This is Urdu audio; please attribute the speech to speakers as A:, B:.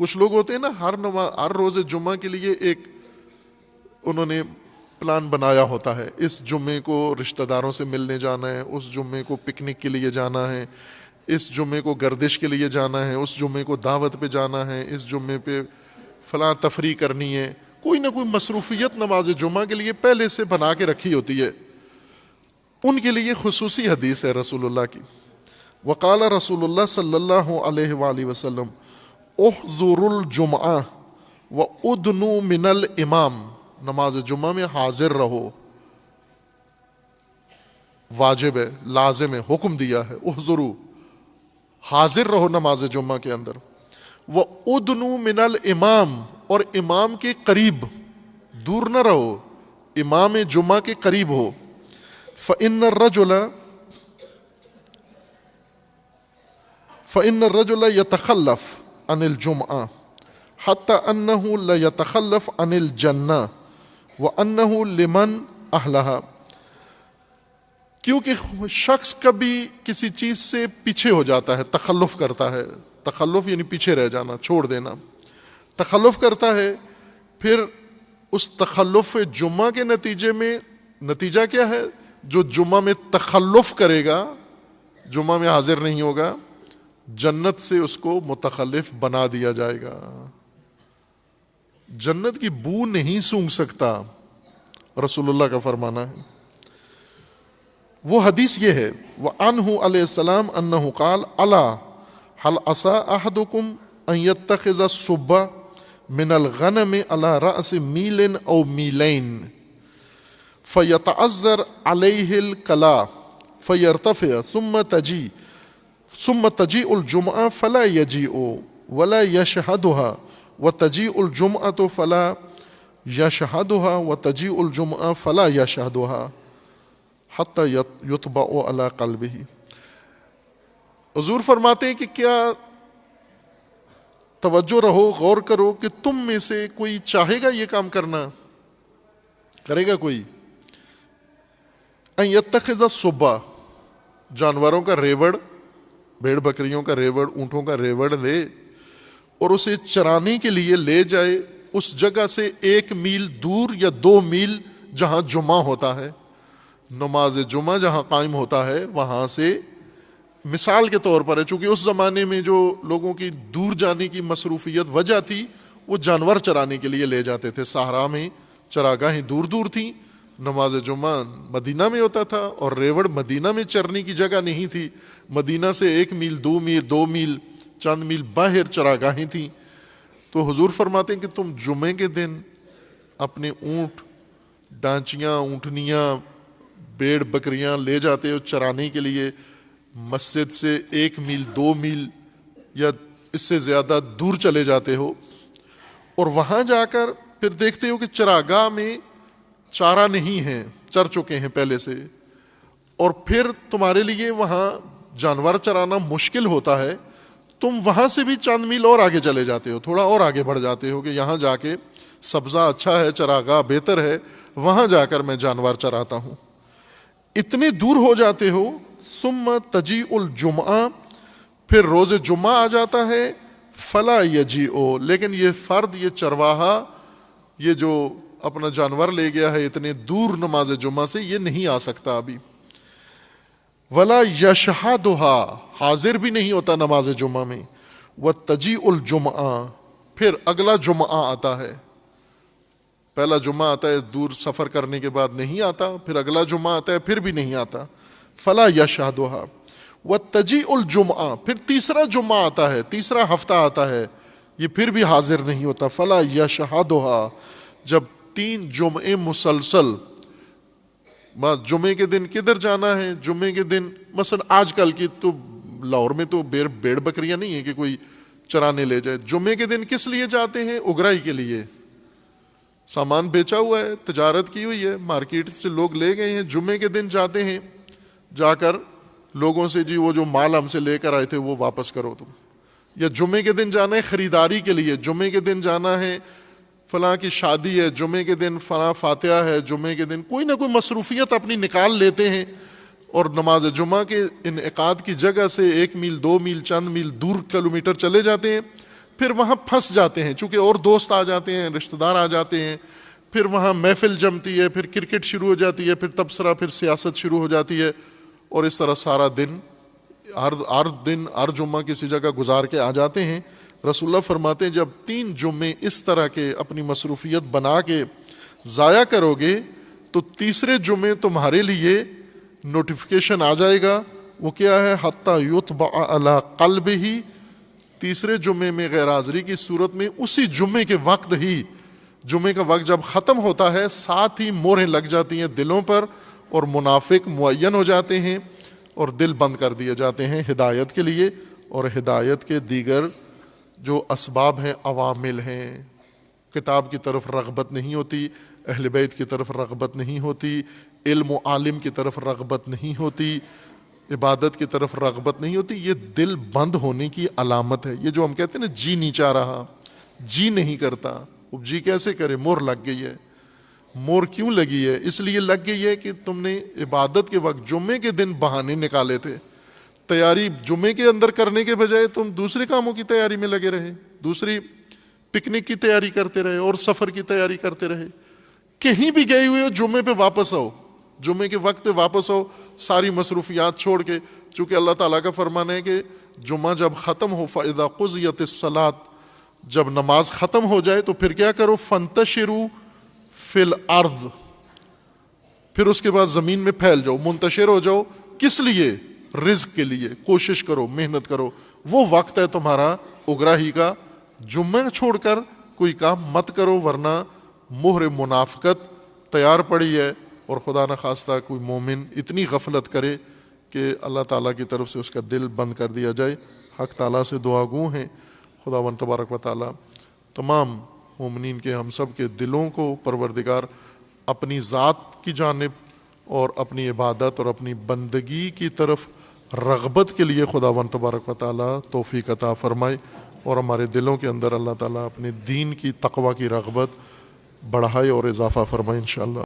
A: کچھ لوگ ہوتے ہیں نا ہر روز جمعہ کے لیے ایک انہوں نے پلان بنایا ہوتا ہے، اس جمعے کو رشتہ داروں سے ملنے جانا ہے، اس جمعے کو پکنک کے لیے جانا ہے، اس جمعے کو گردش کے لیے جانا ہے، اس جمعے کو دعوت پہ جانا ہے، اس جمعے پہ فلاں تفریح کرنی ہے، کوئی نہ کوئی مصروفیت نماز جمعہ کے لیے پہلے سے بنا کے رکھی ہوتی ہے. ان کے لیے خصوصی حدیث ہے رسول اللہ کی. وقال رسول اللہ صلی اللہ علیہ وآلہ وسلم احضروا الجمعہ وادنوا من الامام، نماز جمعہ میں حاضر رہو، واجب ہے، لازم ہے، حکم دیا ہے. احضروا، حاضر رہو نماز جمعہ کے اندر. وادنوا من الامام، اور امام کے قریب، دور نہ رہو، امام جمعہ کے قریب ہو. فإن الرجل يتخلف عن الجمعہ حتى أنه لا يتخلف عن الجنة وأنه لمن أهلها، کیونکہ شخص کبھی کسی چیز سے پیچھے ہو جاتا ہے، تخلف کرتا ہے. تخلف یعنی پیچھے رہ جانا، چھوڑ دینا. تخلف کرتا ہے، پھر اس تخلف جمعہ کے نتیجے میں نتیجہ کیا ہے؟ جو جمعہ میں تخلف کرے گا، جمعہ میں حاضر نہیں ہوگا، جنت سے اس کو متخلف بنا دیا جائے گا. جنت کی بو نہیں سونگھ سکتا، رسول اللہ کا فرمانا ہے. وہ حدیث یہ ہے، وعنہ علیہ السلام انہ قال الا هل عسى احدكم ان يتخذ الصبح من الغنم على رأس میل او میلین فيتعذر عليه الكلا فيرتفع ثم تجيء الجمعة فلا يجيء ولا يشهدها وتجيء الجمعة فلا يشهدها وتجيء الجمعة فلا يشهدها حتى يطبع على قلبه. حضور فرماتے ہیں کہ کیا توجہ رہو، غور کرو کہ تم میں سے کوئی چاہے گا یہ کام کرنا، کرے گا کوئی؟ ان یتخذ الصبح، جانوروں کا ریوڑ، بھیڑ بکریوں کا ریوڑ، اونٹوں کا ریوڑ لے اور اسے چرانے کے لیے لے جائے اس جگہ سے 1 میل دور یا 2 میل جہاں جمعہ ہوتا ہے، نماز جمعہ جہاں قائم ہوتا ہے وہاں سے. مثال کے طور پر ہے، چونکہ اس زمانے میں جو لوگوں کی دور جانے کی مصروفیت وجہ تھی، وہ جانور چرانے کے لیے لے جاتے تھے. صحرا میں چراگاہیں دور دور تھیں، نماز جمعہ مدینہ میں ہوتا تھا، اور ریوڑ مدینہ میں چرنے کی جگہ نہیں تھی. مدینہ سے 1 میل 2 میل چند میل باہر چراگاہیں تھیں. تو حضور فرماتے ہیں کہ تم جمعے کے دن اپنے اونٹ، ڈانچیاں، اونٹنیاں، بھیڑ بکریاں لے جاتے ہو چرانے کے لیے، مسجد سے 1 میل 2 میل یا اس سے زیادہ دور چلے جاتے ہو، اور وہاں جا کر پھر دیکھتے ہو کہ چراگاہ میں چارہ نہیں ہے، چر چکے ہیں پہلے سے، اور پھر تمہارے لیے وہاں جانور چرانا مشکل ہوتا ہے. تم وہاں سے بھی چند میل اور آگے چلے جاتے ہو، تھوڑا اور آگے بڑھ جاتے ہو کہ یہاں جا کے سبزہ اچھا ہے، چراگاہ بہتر ہے، وہاں جا کر میں جانور چراتا ہوں. اتنے دور ہو جاتے ہو. ثم تجیء الجمعہ، پھر روز جمعہ آ جاتا ہے. فلا یجیء، لیکن یہ فرد، یہ چرواہا، یہ جو اپنا جانور لے گیا ہے اتنے دور نماز جمعہ سے، یہ نہیں آ سکتا ابھی. ولا یشہدھا، حاضر بھی نہیں ہوتا نماز جمعہ میں. وتجیء الجمعہ، پھر اگلا جمعہ آتا ہے. پہلا جمعہ آتا ہے دور سفر کرنے کے بعد نہیں آتا، پھر اگلا جمعہ آتا ہے پھر بھی نہیں آتا. فلا یشہدھا وتجیء الجمعہ، پھر تیسرا جمعہ آتا ہے، تیسرا ہفتہ آتا ہے، یہ پھر بھی حاضر نہیں ہوتا. فلا یشہدھا، جب 3 جمعے مسلسل، جمعے کے دن کدھر جانا ہے؟ جمعے کے دن مثلا آج کل کی تو لاہور میں تو بھیڑ بکریاں نہیں ہیں کہ کوئی چرانے لے جائے. جمعے کے دن کس لیے جاتے ہیں؟ اگرائی کے لیے. سامان بیچا ہوا ہے، تجارت کی ہوئی ہے، مارکیٹ سے لوگ لے گئے ہیں، جمعے کے دن جاتے ہیں، جا کر لوگوں سے جی وہ جو مال ہم سے لے کر آئے تھے وہ واپس کرو تم. یا جمعے کے دن جانا ہے خریداری کے لیے، جمعے کے دن جانا ہے فلاں کی شادی ہے، جمعے کے دن فلاں فاتحہ ہے، جمعے کے دن کوئی نہ کوئی مصروفیت اپنی نکال لیتے ہیں، اور نماز جمعہ کے انعقاد کی جگہ سے 1 میل 2 میل چند میل دور کلومیٹر چلے جاتے ہیں. پھر وہاں پھنس جاتے ہیں، چونکہ اور دوست آ جاتے ہیں، رشتہ دار آ جاتے ہیں، پھر وہاں محفل جمتی ہے، پھر کرکٹ شروع ہو جاتی ہے، پھر تبصرہ، پھر سیاست شروع ہو جاتی ہے، اور اس طرح سارا دن ہر جمعہ کسی جگہ گزار کے آ جاتے ہیں۔ رسول اللہ فرماتے ہیں جب 3 جمعے اس طرح کے اپنی مصروفیت بنا کے ضائع کرو گے تو تیسرے جمعے تمہارے لیے نوٹیفیکیشن آ جائے گا، وہ کیا ہے؟ حتی یطبع علی قلبہ، تیسرے جمعے میں غیر حاضری کی صورت میں اسی جمعے کے وقت ہی، جمعے کا وقت جب ختم ہوتا ہے ساتھ ہی مہریں لگ جاتی ہیں دلوں پر، اور منافق معین ہو جاتے ہیں اور دل بند کر دیے جاتے ہیں ہدایت کے لیے، اور ہدایت کے دیگر جو اسباب ہیں، عوامل ہیں، کتاب کی طرف رغبت نہیں ہوتی، اہل بیت کی طرف رغبت نہیں ہوتی، علم و عالم کی طرف رغبت نہیں ہوتی، عبادت کی طرف رغبت نہیں ہوتی، یہ دل بند ہونے کی علامت ہے۔ یہ جو ہم کہتے ہیں نا جی نہیں چاہ رہا، جی نہیں کرتا، اب جی کیسے کرے؟ مور لگ گئی ہے۔ مور کیوں لگی ہے؟ اس لیے لگ گئی ہے کہ تم نے عبادت کے وقت جمعے کے دن بہانے نکالے تھے، تیاری جمعے کے اندر کرنے کے بجائے تم دوسرے کاموں کی تیاری میں لگے رہے، دوسری پکنک کی تیاری کرتے رہے اور سفر کی تیاری کرتے رہے۔ کہیں بھی گئے ہوئے ہو جمعے پہ واپس آؤ، جمعے کے وقت پہ واپس آؤ، ساری مصروفیات چھوڑ کے، چونکہ اللہ تعالیٰ کا فرمان ہے کہ جمعہ جب ختم ہو، فَإِذَا قُضِيَتِ الصَّلَاةُ، جب نماز ختم ہو جائے تو پھر کیا کرو؟ فَانْتَشِرُوا فِي الْأَرْضِ، پھر اس کے بعد زمین میں پھیل جاؤ، منتشر ہو جاؤ۔ کس لیے؟ رزق کے لیے، کوشش کرو، محنت کرو، وہ وقت ہے تمہارا اگراہی کا۔ جمعہ چھوڑ کر کوئی کام مت کرو، ورنہ مہر منافقت تیار پڑی ہے، اور خدا نخواستہ کوئی مومن اتنی غفلت کرے کہ اللہ تعالیٰ کی طرف سے اس کا دل بند کر دیا جائے۔ حق تعالیٰ سے دعا گو ہیں خداوند تبارک و تعالیٰ تمام مومنین کے، ہم سب کے دلوں کو پروردگار اپنی ذات کی جانب اور اپنی عبادت اور اپنی بندگی کی طرف رغبت کے لیے خداوند تبارک و تعالیٰ توفیق عطا فرمائے، اور ہمارے دلوں کے اندر اللہ تعالیٰ اپنے دین کی تقوی کی رغبت بڑھائے اور اضافہ فرمائے انشاءاللہ۔